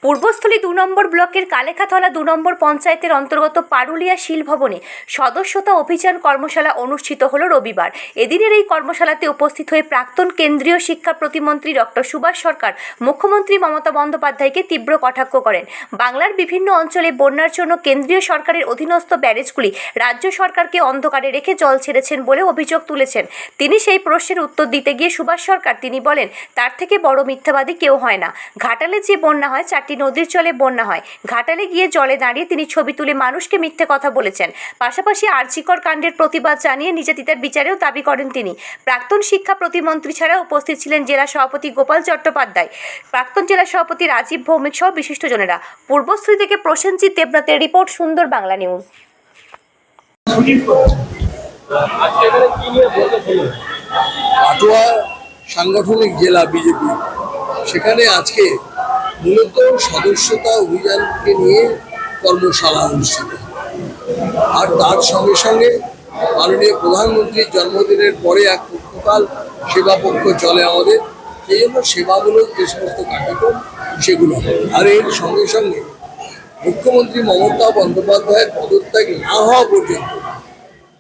পূর্বস্থলী ২ নম্বর ব্লকের কালেখাতলা ২ নম্বর পঞ্চায়েতের অন্তর্গত পারুলিয়া শিলভবনে সদস্যতা অভিযান কর্মশালা অনুষ্ঠিত হল রবিবার। এদিনের এই কর্মশালাতে উপস্থিত হয়ে প্রাক্তন কেন্দ্রীয় শিক্ষা প্রতিমন্ত্রী ডক্টর সুভাষ সরকার মুখ্যমন্ত্রী মমতা বন্দ্যোপাধ্যায়কে তীব্র কটাক্ষ করেন। বাংলার বিভিন্ন অঞ্চলে বন্যার জন্য কেন্দ্রীয় সরকারের অধীনস্থ ব্যারেজগুলি রাজ্য সরকারকে অন্ধকারে রেখে জল ছেড়েছেন বলে অভিযোগ তুলেছেন। তিনি সেই প্রশ্নের উত্তর দিতে গিয়ে সুভাষ সরকার তিনি বলেন, তার থেকে বড় মিথ্যাবাদী কেউ হয় না। ঘাটালে যে বন্যা হয় 4টি নদীর জলে বন্যা হয়। ঘাটালে গিয়ে জলে দাঁড়িয়ে তিনি ছবি তুলে মানুষকে মিথ্যে কথা বলেছেন। পাশাপাশি আরজিকর কাণ্ডের প্রতিবাদ জানিয়ে নির্যাতিতার বিচারেও দাবি করেন তিনি। প্রাক্তন শিক্ষা প্রতিমন্ত্রী ছাড়া উপস্থিত ছিলেন জেলা সভাপতি গোপাল চট্টোপাধ্যায়, প্রাক্তন জেলা সভাপতি রাজীব ভৌমিক সহ বিশিষ্টজনেরা। পূর্বস্থলী থেকে প্রসেনজিৎ দেবনাথের রিপোর্ট, সুন্দর বাংলা নিউজ। কাটোয়া সাংগঠনিক জেলা বিজেপি, সেখানে আজকে মূলত সদস্যতা অভিযানকে নিয়ে কর্মশালা অনুষ্ঠিত। আর তার সঙ্গে সঙ্গে মাননীয় প্রধানমন্ত্রীর জন্মদিনের পরে এক পক্ষকাল সেবা পক্ষ চলে আমাদের, সেই জন্য সেবামূলক যে সমস্ত কার্যক্রম সেগুলো। আর এর সঙ্গে সঙ্গে মুখ্যমন্ত্রী মমতা বন্দ্যোপাধ্যায়ের পদত্যাগ না হওয়া পর্যন্ত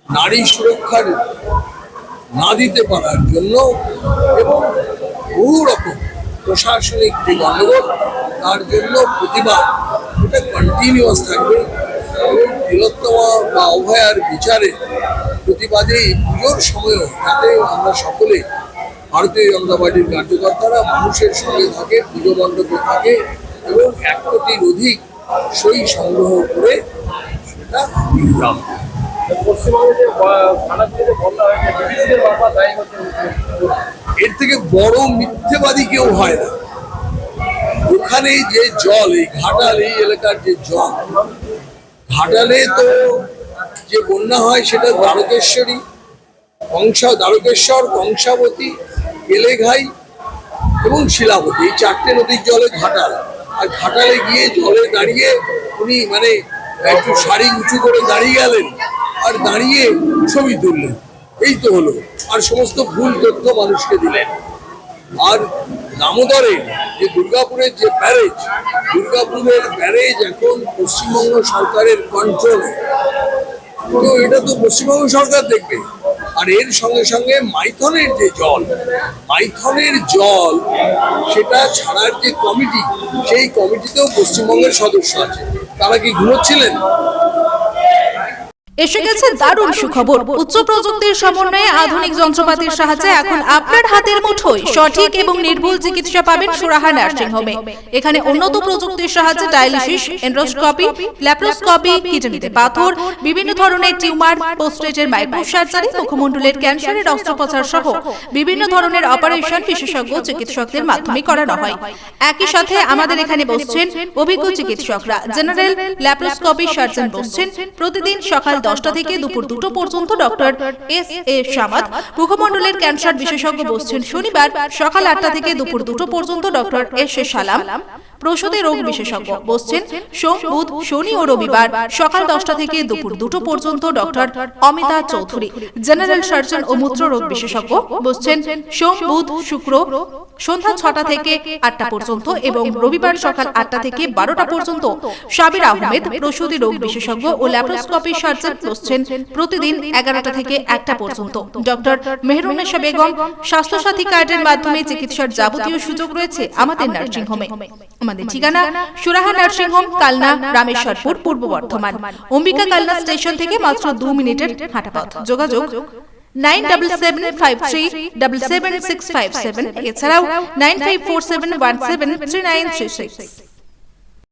নারী সুরক্ষার না দিতে পারার জন্য এবং বহু রকম প্রশাসনিক যে গণ্ডগোল তার জন্য প্রতিবাদ এটা কন্টিনিউয়াস থাকবে। এবং তিলোত্তমা বা অভয়ার বিচারে প্রতিবাদে পুজোর সময়ও যাতে আমরা সকলে ভারতীয় জনতা পার্টির কার্যকর্তারা মানুষের সঙ্গে থাকে, পুজো মণ্ডপে থাকে এবং 1 কোটির অধিক সই সংগ্রহ করে সেটা নিলাম। এর থেকে বড় মিথ্যেবাদী কেউ হয় না। ওখানে যে জল, এই ঘাটাল এই এলাকার যে জল, ঘাটালে তো যে বন্যা হয় সেটা দ্বারকেশ্বরী, দ্বারকেশ্বর, কংসাবতী, কেলেঘাই এবং শিলাবতী, এই 4টে নদীর জলে ঘাটাল। আর ঘাটালে গিয়ে জলে দাঁড়িয়ে উনি একটু শাড়ি উঁচু করে দাঁড়িয়ে গেলেন আর দাঁড়িয়ে ছবি তুললেন, এই তো হলো। আর সমস্ত ভুল তথ্য মানুষকে দিলেন। আর দামোদরের যে দুর্গাপুরের যে ব্যারেজ, দুর্গাপুরের ব্যারেজ এখন পশ্চিমবঙ্গ সরকারের কন্ট্রোলে, তো এটা তো পশ্চিমবঙ্গ সরকার দেখবে। আর এর সঙ্গে সঙ্গে মাইথনের যে জল, মাইথনের জল সেটা ছাড়ার যে কমিটি, সেই কমিটিতেও পশ্চিমবঙ্গের সদস্য আছে। তারা কি ঘুমোচ্ছিলেন? এসে গেছে দারুণ সুখবর। উচ্চ প্রযুক্তির সমন্বয়ে আধুনিক যন্ত্রপাতির সাহায্যে এখন আপনার হাতের মুঠোয় সঠিক এবং নির্ভুল চিকিৎসা পাবেন সুরাহা নার্সিং হোমে। এখানে উন্নত প্রযুক্তির সাহায্যে ডায়ালিসিস, এন্ডোস্কোপি, ল্যাপ্রোস্কোপি, কিডনিতে পাথর, বিভিন্ন ধরনের টিউমার, পোস্টেটের মাইক্রো সার্জারি, মুখমণ্ডলের ক্যান্সারের অস্ত্রোপচার সহ বিভিন্ন ধরনের অপারেশন বিশেষজ্ঞ চিকিৎসকদের মাধ্যমে করানো হয়। একই সাথে আমাদের এখানে বসছেন অভিজ্ঞ চিকিৎসকরা। জেনারেল ল্যাপ্রোস্কোপি সার্জন বসছেন প্রতিদিন সকাল 10টা থেকে দুপুর 2টো পর্যন্ত ডক্টর এস.এ. সামাদ। মুখমণ্ডলের ক্যান্সার বিশেষজ্ঞ বসছেন শনিবার সকাল 8টা থেকে দুপুর 2টো পর্যন্ত ডক্টর এস.এ. সালাম। প্রসূতি রোগ বিশেষজ্ঞ বসছেন সোম, বুধ, শনি ও রবিবার সকাল 10টা থেকে দুপুর 2টো পর্যন্ত doctor Amita Chowdhury. General surgeon ও মূত্র রোগ বিশেষজ্ঞ বসছেন সোম, বুধ, শুক্র সন্ধ্যা 6টা থেকে 8টা পর্যন্ত এবং রবিবার সকাল 8টা থেকে 12টা পর্যন্ত। সাবির আহমেদ প্রসূতি রোগ বিশেষজ্ঞ ও ল্যাপ্রোস্কোপি সার্জন বসছেন প্রতিদিন 11টা থেকে 1টা পর্যন্ত। ডক্টর মেহরুন্নেসা বেগম। স্বাস্থ্যসাথী কার্ডের মাধ্যমে চিকিৎসার যাবতীয় সুযোগ রয়েছে আমাদের নার্সিং হোমে। আমাদের ঠিকানা সুরাহা নার্সিং হোম, কালনা, রামেশ্বরপুর, পূর্ব বর্ধমান। অম্বিকা কালনা স্টেশন থেকে মাত্র 2 মিনিটের হাঁটা পথ। যোগাযোগ 9775377657, এছাড়াও 9547173936।